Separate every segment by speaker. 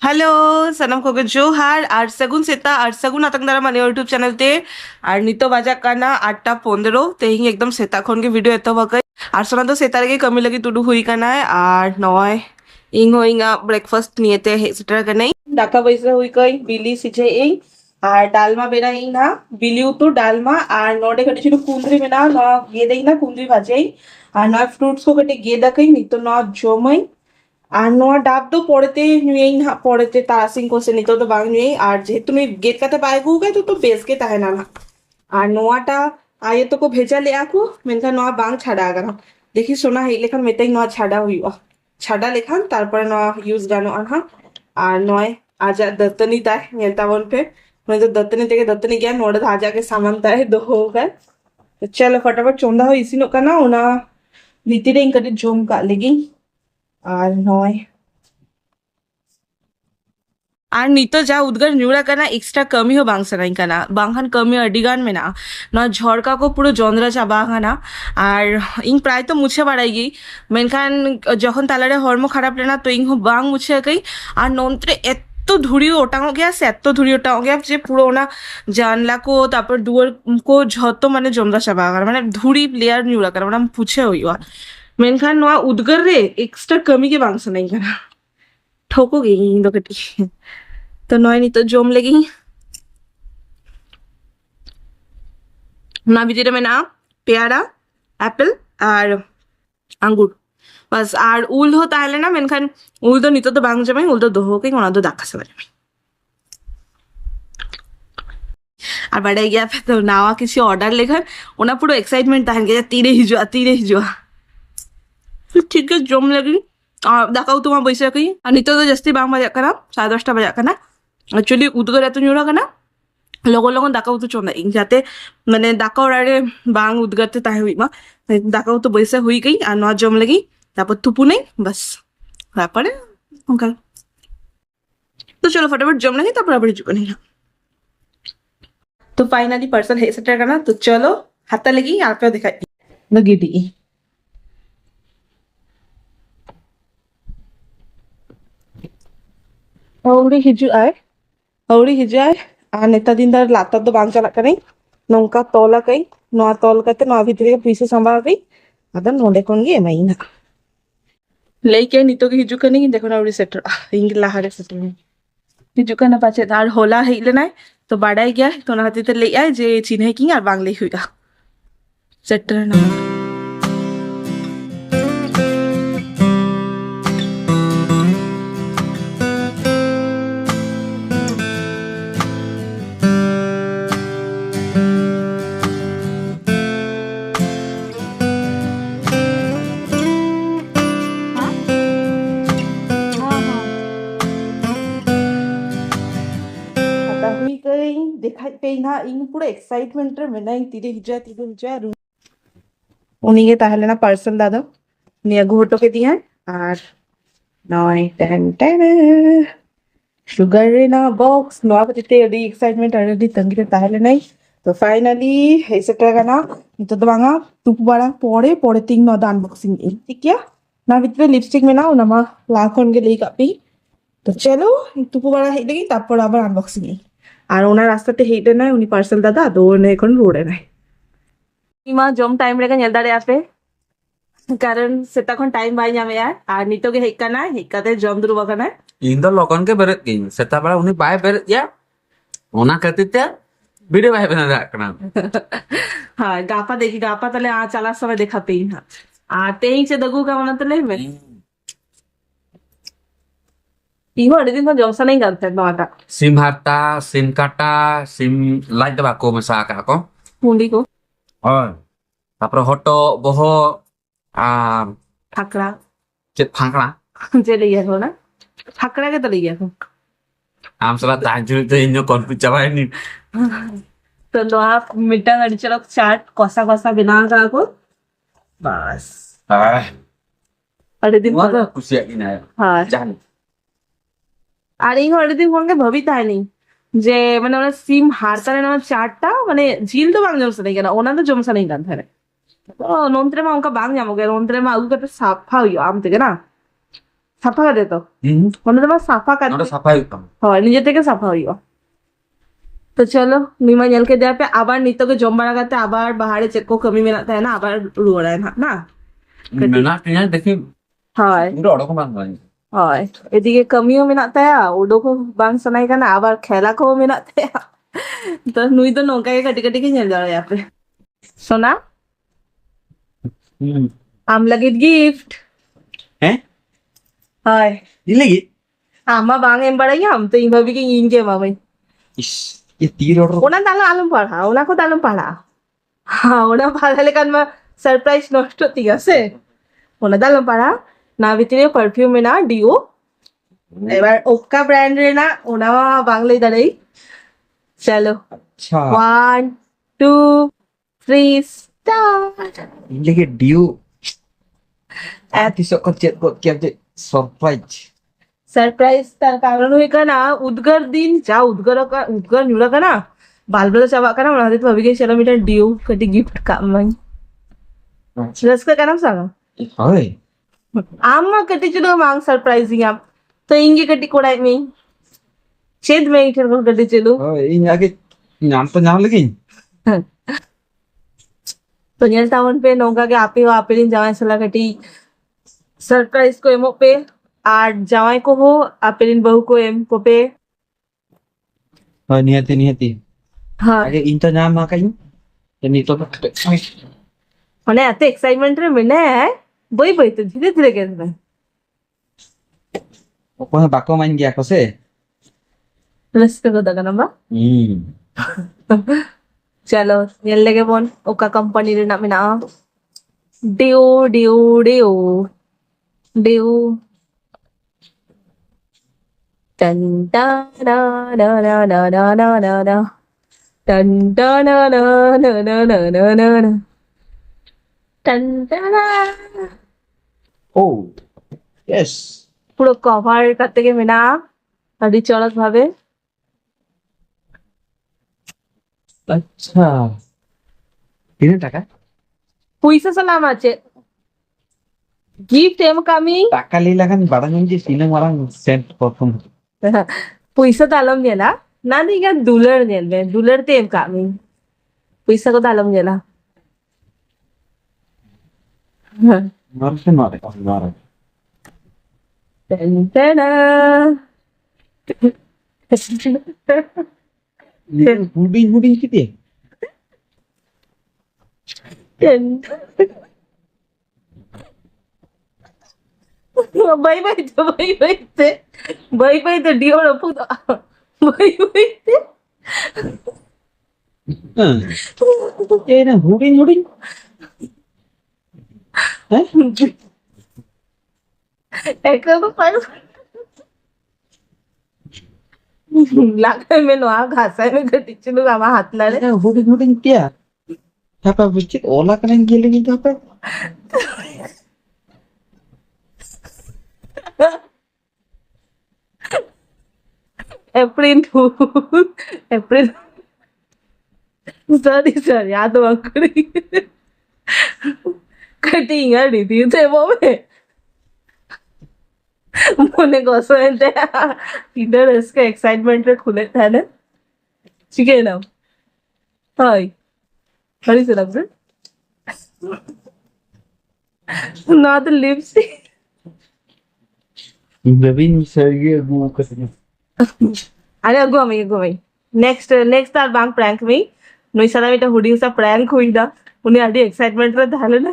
Speaker 1: Hello सनम को जोहार और सगुन सेता और सगुन आतंकदारा माने यूट्यूब चैनल ते और नितो बाजा काना 8:15 तेहिं एकदम सेता खन के वीडियो एतो बकई और सोना तो सेता रे कमी लगी तुडू हुई काना है और नय इंगा ब्रेकफास्ट नियते हे सेटर कनै दाका बैसा हुई कई बिली सिजे ए और डालमा बेना इन ना बिली उतु डालमा और नोडे कटी छिनु कुंद्री बेना न गेदे ना कुंद्री भाजे और नय फ्रूट्स को कटी गेदा कई नितो न जोमई আর নোয়া ডাব তো পড়েতে নুয়েই না পড়েতে তারাসিং কোসে নিতো তো বাং নুয়েই আর যেহেতু নুই গেট কাতে পায় গুগে তো বেস के তাহে না আর নোয়াটা আয়ে তো কো ভেজা ले आकू মেনকা নোয়া বাং ছাড়া আগানা দেখি সোনা হেই লেখান মেতাই নোয়া ছাড়া হইও ছাড়া লেখান তারপরে নোয়া ইউজ গানো আনহা আর নয় আজা দত্তনি তাই নেতা বলপে मैं तो दत्तनी থেকে दत्तनी गया नोड़ा आजा के सामान ताए दो हो गए तो चलो फटाफट चोंदा हो इसी नो का ना ओना नीति रे इंकटी जोम का लेगी আর নয় আর নিতো যা উদ্গার নিউরা কানা এক্সট্রা কমি হো বাংসানাই কানা বাংখান কমি আডিগান মেনা না ঝড়কা কো পুরো জন্দ্রা চাবা কানা আর ইং প্রায় তো মুছে বাড়াই গই মেনখান যখন তালারে হর্ম খারাপ লেনা তো ইং হো বাং মুছে গই আর নন্ত্রে এত ধুড়ি ওটাও গিয়া সে এত ধুড়ি ওটাও গিয়া যে পুরো ওনা জানলা কো তারপর দুয়ার কো ঝত মানে জন্দ্রা চাবা মানে ধুড়ি লেয়ার নিউরা কানা মানে পুছে হইয়া मेनखान नोआ उद्गर रे एक्स्ट्रा कमी के बांग सुनाई करा ठोको गई इंदो कटी तो नॉय नहीं तो जोम लगी ना बिजरे में ना पेयारा एप्पल और अंगूर बस और उल हो ताहले ना मेनखान उल तो नितो तो बांग जमाई उल तो दोहो के कोना तो दाखा से बजाई और बड़ा गया तो नावा किसी ऑर्डर लेकर ओना पूरा एक्साइटमेंट ताहन के तीरे ही जो ठीक है जम लगी और दाकाऊ तुम्हारा बैसा कहीं और नितो तो जस्ती बांग बजा करना 10:30 बजा करना एक्चुअली उदगर एत न्यूरा करना लगन लगन दाकाऊ तो चोंदा इन जाते मैंने दाकाऊ राडे बांग उदगरते ताहे हुई मा दाकाऊ तो बैसा हुई गई और नौ जम लगी तापर तुपु नहीं बस तापरे अंकल तो चलो फटाफट जम लगी तापर आबार जुको नहीं तो फाइनली पार्सल है सेटर करना तो चलो हाथा लगी और पे दिखाई लगी दी Auri hiju ay neta din dar latar do bang chalak kanai nongka tola kai noa tol kate noa bhitire ke piece samba kai adan nonde kon ge emai na leike nito ke hiju kani dekho na auri setter ing lahare setter hiju kana pache dar hola heile nai to badai gya to na hati te le ay je chinhe king ar bang le huiga setter na देखा पे ना इन पूरा excitement रे मेना तीरे हिजा उन्हीं के ताहले ना पार्सल दादा निया घोटो के दिया और नॉय टेन टेन शुगर रे ना बॉक्स नॉ पतिते अडी एक्साइटमेंट अडी तंगी ताहले नहीं तो फाइनली ऐसे ट्रगा ना तो दवांगा तुप बड़ा पड़े पड़े तिंग नॉ द अनबॉक्सिंग ठीक है ना भीतर लिपस्टिक में ना उनमा लाखन के लेई कापी तो चलो तुप बड़ा हे लगी तापर आবার अनबॉक्सिंग আর ওনার রাস্তাতে হেইটে নাই উনি পার্সেল দাদা তো ওনে এখন রোডে নাই ইমা জম টাইম রেখে নেল দাঁড়ে আপে কারণ সেতখন টাইম বাই যাবে আর নিতকে হেক্কা না হেক্কাতে জম দুরু বাগানা
Speaker 2: ᱤᱧ ᱫᱚ ᱞᱚᱜᱚᱱ ᱜᱮ ᱵᱮᱨᱮᱫ ᱜᱤᱧ ᱥᱮᱛᱟᱜ ᱵᱮᱲᱟ ᱩᱱᱤ ᱵᱟᱭ ᱵᱮᱨᱮᱫ ᱜᱮᱭᱟ ᱚᱱᱟ ᱠᱷᱟᱹᱛᱤᱨ তে ভিডিও বাই বানা দাঁড়াক না
Speaker 1: হ্যাঁ গাপা দেখি গাপা তাহলে চালার সময় দেখা পেই না আর তেই সে দগু কেমন তাহলে Iho ada din jong sanay ganten nota.
Speaker 2: SIM harta, SIM kata, SIM lain dah aku masak aku.
Speaker 1: Hundi ko.
Speaker 2: Oh. Tapos hoto boho
Speaker 1: Phakra.
Speaker 2: Chet phakra.
Speaker 1: Jadi ya ko na. Phakra ke tali ya ko.
Speaker 2: Salah tajul itu inyo konflik coba ini.
Speaker 1: तो लो आप मिट्टा गड़ी चलो चाट कोसा कोसा बिना का को बस अरे दिन
Speaker 2: Wah, kusiak ini ya.
Speaker 1: हाँ
Speaker 2: Jangan.
Speaker 1: আর এই হলিডে ফোনকে ভাবিতে হয়নি যে মানে ওরা সিম হারতারে না চারটা মানে ঝিল তো বাং জমছে নাই কেন ওনা তো জমছে নাই গান ধরে তো নন্ত্রে মা ওকা বাং যাবো কেন নন্ত্রে মা উকে তো সাফা হইও আম থেকে না সাফা কাটে তো
Speaker 2: হুম
Speaker 1: মানে তোমার সাফা কাটে
Speaker 2: ওটা সাফাই হতাম
Speaker 1: হয় নিজে থেকে সাফা হইও तो चलो नीमा nyel के दे पे आबार नितो के जम बड़ा करते आबार बाहर चेक को कमी मिलाता है ना आबार रो रहा है ना
Speaker 2: মেনা টিনা দেখি
Speaker 1: হয়
Speaker 2: পুরো ওরকম বাং হয়
Speaker 1: হয় এদিকে কামিও মেনাত তায়া উডোকো বাং সনাই কানা আবার খেলা কো মেনাত তায়া তো নুই তো নৌকা के कटी कटी के nyel जा यहाँ पे सोना
Speaker 2: হুম
Speaker 1: आम लगित गिफ्ट
Speaker 2: হ্যাঁ
Speaker 1: হয়
Speaker 2: দিলে কি
Speaker 1: आमा बांग एम बड़ा हम तो इन भाभी के इन के मामे
Speaker 2: ইস ये तीर ऑर्डर
Speaker 1: ओना दालो आलम पढ़ा ओना को दालम पढ़ा हाँ ओना भागाले कान मा सरप्राइज नष्ट ঠিক আছে ওনা দালম পাড়া না ভিতরে পারফিউম না ডিও এবার ওকা ব্র্যান্ডের না ওনা বাংলায় দাঁড়াই চলো
Speaker 2: अच्छा
Speaker 1: 1 2 3 start
Speaker 2: ini ke diu episode kecil kok kiam je surprise
Speaker 1: surprise তার কারণ হই কানা উদ্গার দিন যা উদ্গার নুরা কানা বালবলা চাবা কানা ওনা দিতে ভাবি কে চলো মিটা ডিও কটি গিফট কামাই रस का नाम सांगा
Speaker 2: hai
Speaker 1: आम्मा कटी चलो मांग सरप्राइजिंग आप तो इंगे कटी कोड़ाई में छेद में इधर को कटी चलो
Speaker 2: hai ini lagi nyam to nyam lagi
Speaker 1: तो nyel टाउन पे नौका के आपे हो आपे दिन जावाई सला कटी सरप्राइज को एमो पे आर जावाई को हो आपे दिन बहू को एम को पे
Speaker 2: hai niati
Speaker 1: हाँ
Speaker 2: lagi into nyam makanya dan itu
Speaker 1: মানে এত এক্সাইটমেন্ট রে মনে है বই বই তো ধীরে ধীরে গেছে
Speaker 2: pokoknya bako main dia kok sih
Speaker 1: रस का दगा नंबर चलो nyel lege bon oka company रे नाम ना डिओ डिओ डिओ डिओ टन टा ना ना ना ना ना ना ना ना टन टा ना ना ना ना ना ना ना ना टन टा ना
Speaker 2: oh yes
Speaker 1: পুরো কভার করতে গিয়ে মেনা আদি চড়ক ভাবে
Speaker 2: acha ini টাকা
Speaker 1: পয়সা সালাম আছে গিফট এম কামিং
Speaker 2: টাকা lila kan barang yang di sini orang send perform
Speaker 1: পয়সা dalam nyela না দিগা দুলার নেলবে দুলার তে এম কামিং পয়সা ko dalam nyela
Speaker 2: harusnya nore nore
Speaker 1: ten tena
Speaker 2: huding gitu ya
Speaker 1: ten bye bye to bye bye to dio ro puto bye bye te
Speaker 2: eh nah huding
Speaker 1: একটা তো পার লাগাই में no घासाय में घटिचलो आमा हातला रे
Speaker 2: huding dia apa bucit olah kan yang giling itu apa
Speaker 1: April April sorry याद वाकड़ी cutting आड़ी थी थे वो में মনে কষ্ট হইতে ইদার এসকে এক্সাইটমেন্ট রে খুলে থাকে ঠিক আছে নাও হাই হারি সে লাগবে না তো lipstick
Speaker 2: Babin sergi gua katanya
Speaker 1: আরে গো আমি নেক্সট আর বাং প্র্যাঙ্ক মি নই সারা এটা হুডি সা প্র্যাঙ্ক হইদা উনি আদি এক্সাইটমেন্ট রে ধালে না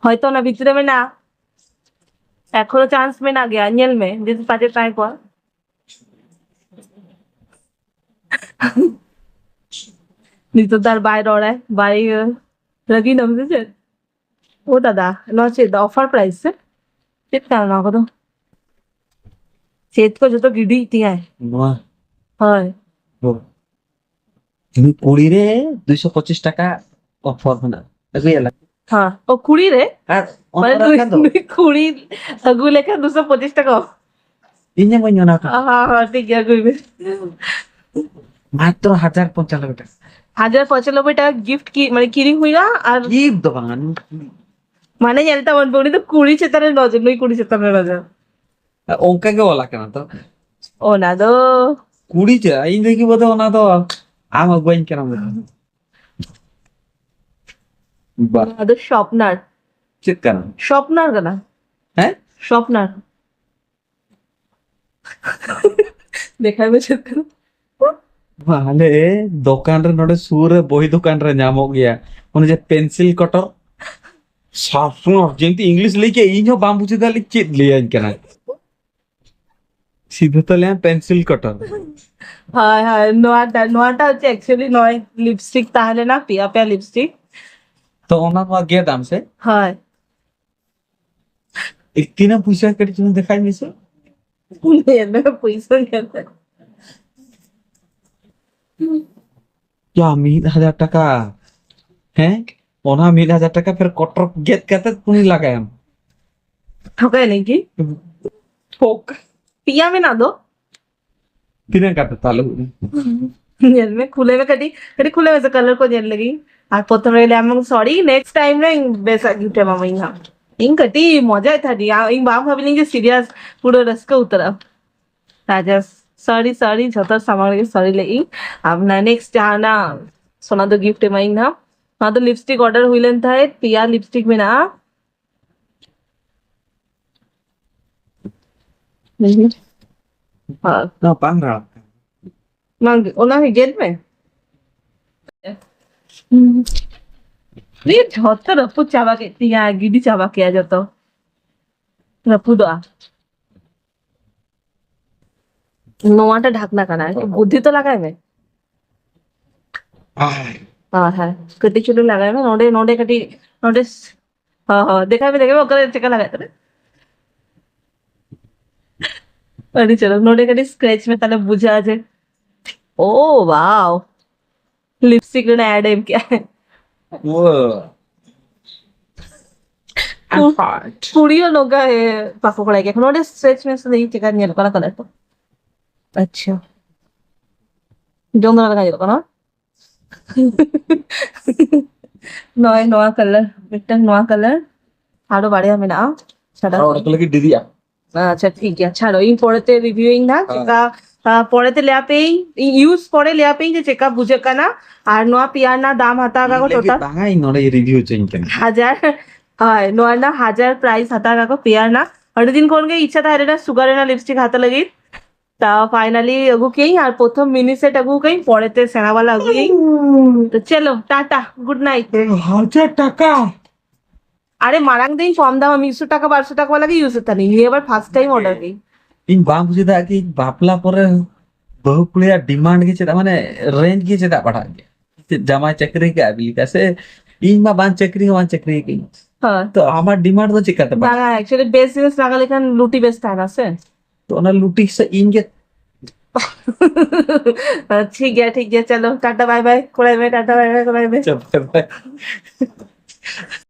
Speaker 1: হয়তো না ভিতরে में না এখনো চান্স में ना गया nyel में जिस पाचे ट्राई कर নিতো তার বাইরে ওড়ায় বাই রগি নামছে ও দাদা নচে অফার প্রাইস কেটে না কত চেত কো যত গিডি তিয়ায়
Speaker 2: wah
Speaker 1: হয়
Speaker 2: ini kuli re 225 টাকা offer mana aku ya lah
Speaker 1: হ্যাঁ ও 20 রে
Speaker 2: আর
Speaker 1: মানে
Speaker 2: orang kan tuh
Speaker 1: 20 আগু লেখা 225 টাকা
Speaker 2: ini yang menyonaka
Speaker 1: হ্যাঁ হ্যাঁ ঠিক আছে কইবে
Speaker 2: মাত্র 1095 টাকা
Speaker 1: 1095 টাকা গিফট কি মানে কিরিং হইগা আর
Speaker 2: gift doang
Speaker 1: mana nyata man poni to kuri chetane nojor nui kuri chetane nojor.
Speaker 2: ᱚᱱᱠᱟ ᱜᱮ ᱚᱞ ᱟᱠᱟᱱᱟ ᱛᱚ
Speaker 1: Ona do
Speaker 2: ᱠᱩᱲᱤ ᱪᱮ ᱤᱧ ᱫᱚ ᱵᱚᱫᱚ ᱚᱱᱟ ᱫᱚ ᱟᱢ ᱟᱹᱜᱩᱟᱹᱧ ᱠᱟᱱᱟ ᱵᱟ
Speaker 1: ona do স্বপ্নার
Speaker 2: ᱪᱮᱫ ᱠᱟᱱᱟ
Speaker 1: স্বপ্নার kana
Speaker 2: হ্যাঁ
Speaker 1: স্বপ্নার দেখাবে চেত kana
Speaker 2: ᱟᱞᱮ ᱫᱚᱠᱟᱱ ᱨᱮ ᱱᱚᱰᱮ ᱥᱩᱨ ᱨᱮ ᱵᱳᱭ ᱫᱚᱠᱟᱱ ᱨᱮ ᱧᱟᱢᱚᱜ ᱜᱮᱭᱟ ᱚᱱᱮ ᱡᱮ ᱯᱮᱱᱥᱤᱞ ᱠᱚᱴᱚᱨ ᱥᱟᱯᱱᱚ ᱡᱮᱢᱛᱤ ᱤᱝᱞᱤশ ᱞᱟᱹᱭ ᱠᱮ ᱤᱧ ᱦᱚᱸ ᱵᱟᱢ ᱵᱩᱡᱷᱟᱹᱣ ᱫᱟᱲᱮ ᱪᱮᱫ ᱞᱟᱹᱭᱟᱹᱧ ᱠᱟᱱᱟ সিধে তো লেন পেন্সিল কটর
Speaker 1: হয় হয় নোয়াটা হচ্ছে অ্যাকচুয়ালি নয় লিপস্টিক তাহলে না পিয়া পিয়া লিপস্টিক
Speaker 2: তো ওনা মা গে দাম সে
Speaker 1: হয়
Speaker 2: একটিনা পয়সা কেটে তুমি দেখাই মিছে
Speaker 1: এনে পয়সা গেছে
Speaker 2: क्या 1000 টাকা হ্যাঁ ওনা 1000 টাকা ফের কটর গেট কাতে তুমি লাগায়াম
Speaker 1: ঠকায় নাকি ঠোক पिया में ना दो
Speaker 2: তিনে কাতে তাহলে
Speaker 1: जेल में खुले में कटी कटी खुले में से कलर को जेल लगी আর প্রথমে এলাম সরি নেক্সট টাইম না বেসা গিফট মামা ইহা ইং কটি মজা থাকি ইং বাম ভাবিনি যে সিরিয়াস পুরো রসকে উতরা রাজা সরি সরি যত সামান সরি লেই আপনা নেক্সট জানা সোনা তো गिफ्ट में ना ना तो लिपस्टिक ऑर्डर हुईलन था पिया लिपस्टिक में ना हाँ
Speaker 2: না পাংরা
Speaker 1: mang ona hi get में ये झोत रफू चावा के तिया गिडी चावा के आ जातो रफू दो নোয়াটা ঢাকনা কানা বুদ্ধি তো লাগায় মে हाँ हाँ कटी चुलो लगाए में नोडे नोडे कटी नोडे हाँ हाँ देखा भी देखे ओकर चक्कर लगाए तो अरे चलो नोडे कटी स्क्रैच में ताले बुझा जे ओ वाओ लिपस्टिक ने ऐड है क्या है
Speaker 2: ও
Speaker 1: পুরিও লগা है पाको कड़ा के नोडे स्ट्रेच में से नहीं चक्कर नहीं लगा कलर तो अच्छा जोंदरा लगा ये ना নয় নোয়া কালার একটা নোয়া কালার আরো বাড়ে আমি না ছাড়া
Speaker 2: ওটা লাগি দিদিয়া
Speaker 1: আচ্ছা ঠিক আছে ছাড়ো ইন পরেতে রিভিউইং না চেকা পরেতে লেয়া পেই ইউজ করে লেয়া পেই যে চেকা বুঝে কানা আর নোয়া পিয়ার না দাম হাতা কাগো টোটাল
Speaker 2: বাঙাই নড়ে রিভিউ চেঞ্জ কেন
Speaker 1: 1000 হয় নোয়া না 1000 प्राइस হাতা কাগো পিয়ার না और दिन কোন গে ইচ্ছা থাকে না সুগার না লিপস্টিক হাতে লাগি তা ফাইনালি আগু কেই আর প্রথম মিনি সেট আগু কেই পরেতে সেনাওয়ালা আগু কেই তো চলো টাটা গুড নাইট
Speaker 2: 1000 টাকা
Speaker 1: আরে মারাং দেই কম দাম আমি 100 টাকা 1200 টাকা লাগে ইউজ হতা নেই এবার ফার্স্ট টাইম অর্ডার দেই
Speaker 2: ᱤᱧ ᱵᱟᱝ ᱵᱩᱡᱷᱟᱹᱣ ᱫᱟ ᱠᱤ ᱵᱟᱯᱞᱟ ᱯᱚᱨᱮ ᱵᱟᱹᱦᱩ ᱠᱩᱲᱤᱭᱟᱜ ᱰᱤᱢᱟন্ᱰ ᱜᱮ ᱪᱮᱫᱟᱜ ᱢᱟᱱᱮ ᱨᱮᱧᱡ ᱜᱮ ᱪᱮᱫᱟᱜ ᱵᱟᱲᱟᱜ ᱜᱮᱭᱟ জামাই চাকরি কে আবি কাছে ᱤᱧ ᱢᱟ ᱵᱟᱝ চাকরি কি
Speaker 1: হ্যাঁ
Speaker 2: তো আমার ডিমান্ড তো চিকাতে পারে
Speaker 1: না অ্যাকচুয়ালি বেস জিনিস লাগালে কান লুটি বেস টাইম আছে
Speaker 2: তো ওনা লুটি সে ইন গে
Speaker 1: ठीक है चलो टाटा बाय बाय कोलाई में टाटा बाय बाय कोलाई में
Speaker 2: চাপতে